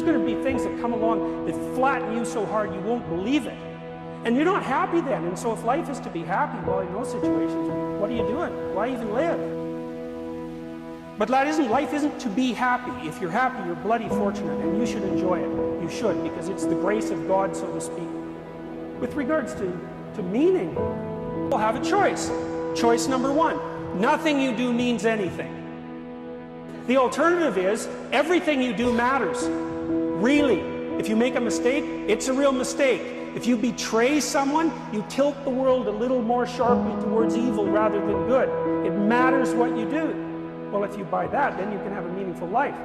going to be things that come along that flatten you so hard you won't believe it. And you're not happy then. And so if life is to be happy, well, in those situations, what are you doing? Why even live? But life isn't to be happy. If you're happy, you're bloody fortunate, and you should enjoy it. You should, because it's the grace of God, so to speak. With regards to meaning, you'll have a choice. Choice number one, nothing you do means anything. The alternative is, everything you do matters. Really. If you make a mistake, it's a real mistake. If you betray someone, you tilt the world a little more sharply towards evil rather than good. It matters what you do. Well, if you buy that, then you can have a meaningful life.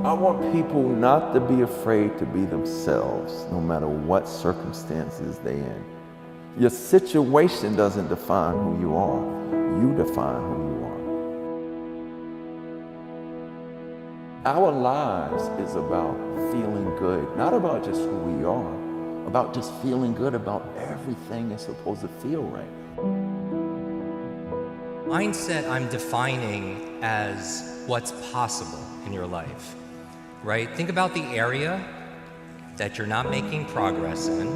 I want people not to be afraid to be themselves, no matter what circumstances they're in. Your situation doesn't define who you are. You define who you are. Our lives is about feeling good, not about just who we are, about just feeling good about everything that's supposed to feel right. Mindset I'm defining as what's possible in your life, right? Think about the area that you're not making progress in,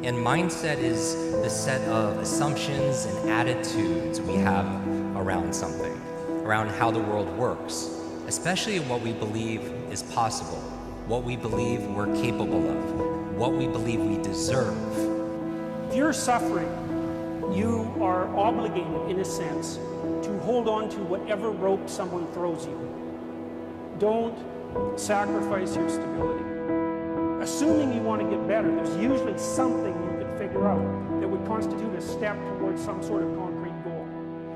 and mindset is the set of assumptions and attitudes we have around something, around how the world works, especially what we believe is possible, what we believe we're capable of, what we believe we deserve. If you're suffering, you are obligated, in a sense, to hold on to whatever rope someone throws you. Don't sacrifice your stability. Assuming you want to get better, there's usually something you could figure out that would constitute a step towards some sort of concrete goal.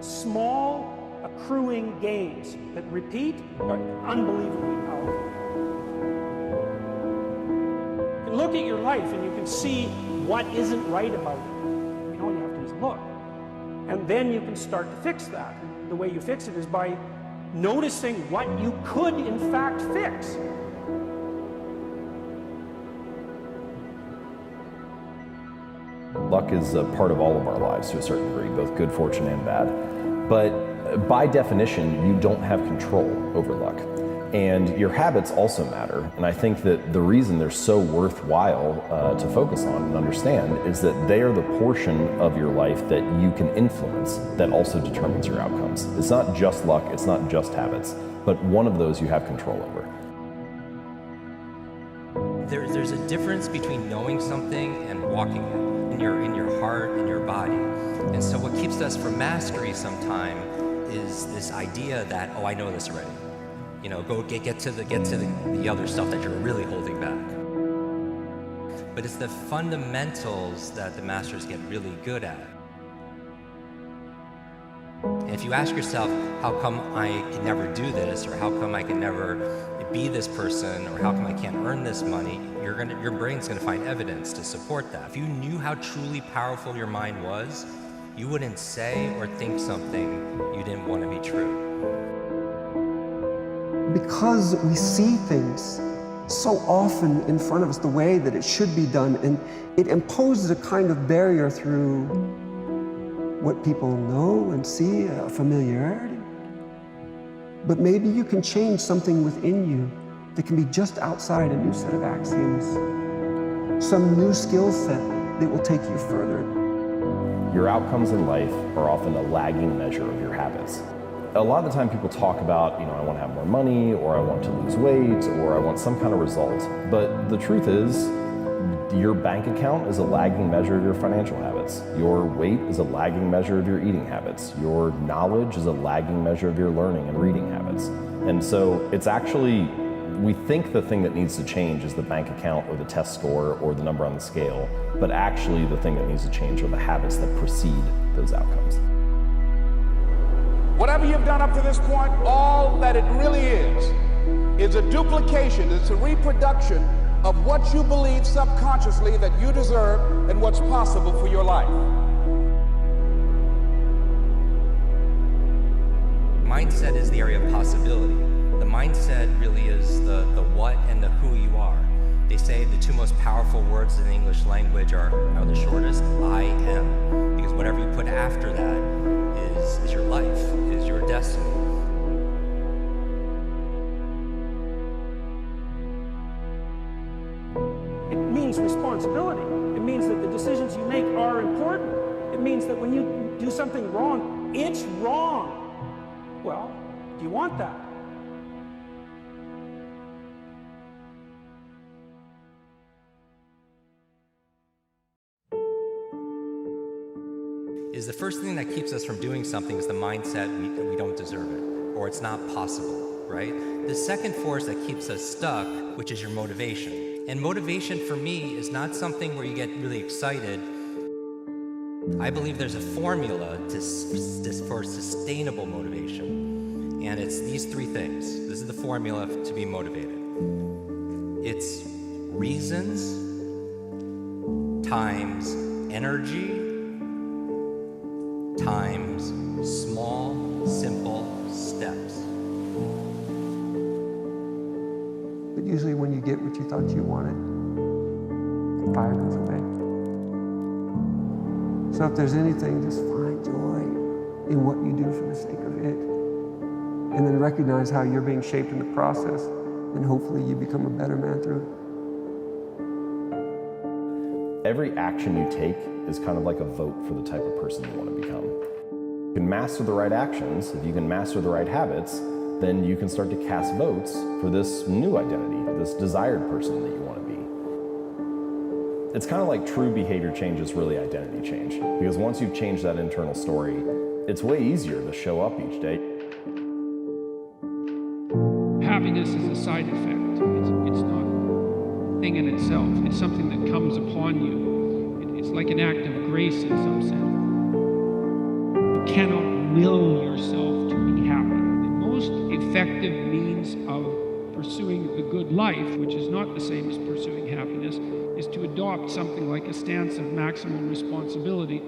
Small, accruing gains that repeat are unbelievably powerful. You can look at your life and you can see what isn't right about it. All you have to do is look. And then you can start to fix that. And the way you fix it is by noticing what you could, in fact, fix. Luck is a part of all of our lives to a certain degree, both good fortune and bad. But by definition, you don't have control over luck. And your habits also matter. And I think that the reason they're so worthwhile to focus on and understand is that they are the portion of your life that you can influence that also determines your outcomes. It's not just luck, it's not just habits, but one of those you have control over. There's a difference between knowing something and walking it in your heart and your body. And so what keeps us from mastery sometime is this idea that, oh, I know this already. You know, go get to the other stuff that you're really holding back. But it's the fundamentals that the masters get really good at. And if you ask yourself, how come I can never do this, or how come I can never be this person, or how come I can't earn this money, your brain's gonna find evidence to support that. If you knew how truly powerful your mind was, you wouldn't say or think something you didn't want to be true. Because we see things so often in front of us the way that it should be done, and it imposes a kind of barrier through what people know and see, a familiarity. But maybe you can change something within you that can be just outside a new set of axioms, some new skill set that will take you further. Your outcomes in life are often a lagging measure of your habits. A lot of the time people talk about, I want to have more money, or I want to lose weight, or I want some kind of result. But the truth is, your bank account is a lagging measure of your financial habits. Your weight is a lagging measure of your eating habits. Your knowledge is a lagging measure of your learning and reading habits. And so it's actually, we think the thing that needs to change is the bank account or the test score or the number on the scale, but actually the thing that needs to change are the habits that precede those outcomes. Whatever you've done up to this point, all that it really is a duplication, it's a reproduction of what you believe subconsciously that you deserve and what's possible for your life. Mindset is the area of possibility. The mindset really is the what and the who you are. They say the two most powerful words in the English language are the shortest, I am, because whatever you put after that is your life. destiny. It means responsibility. It means that the decisions you make are important. It means that when you do something wrong, it's wrong. Well, do you want that? Is the first thing that keeps us from doing something is the mindset that we don't deserve it, or it's not possible, right? The second force that keeps us stuck, which is your motivation. And motivation for me is not something where you get really excited. I believe there's a formula for sustainable motivation, and it's these three things. This is the formula to be motivated. It's reasons times energy times small, simple steps. But usually when you get what you thought you wanted, the fire goes away. So if there's anything, just find joy in what you do for the sake of it. And then recognize how you're being shaped in the process, and hopefully you become a better man through it. Every action you take is kind of like a vote for the type of person you want to become. You can master the right actions, if you can master the right habits, then you can start to cast votes for this new identity, this desired person that you want to be. It's kind of like true behavior change is really identity change, because once you've changed that internal story, it's way easier to show up each day. Happiness is a side effect. It's not a thing in itself. It's something that comes upon you. It's like an act of grace in some sense. You cannot will yourself to be happy. The most effective means of pursuing the good life, which is not the same as pursuing happiness, is to adopt something like a stance of maximum responsibility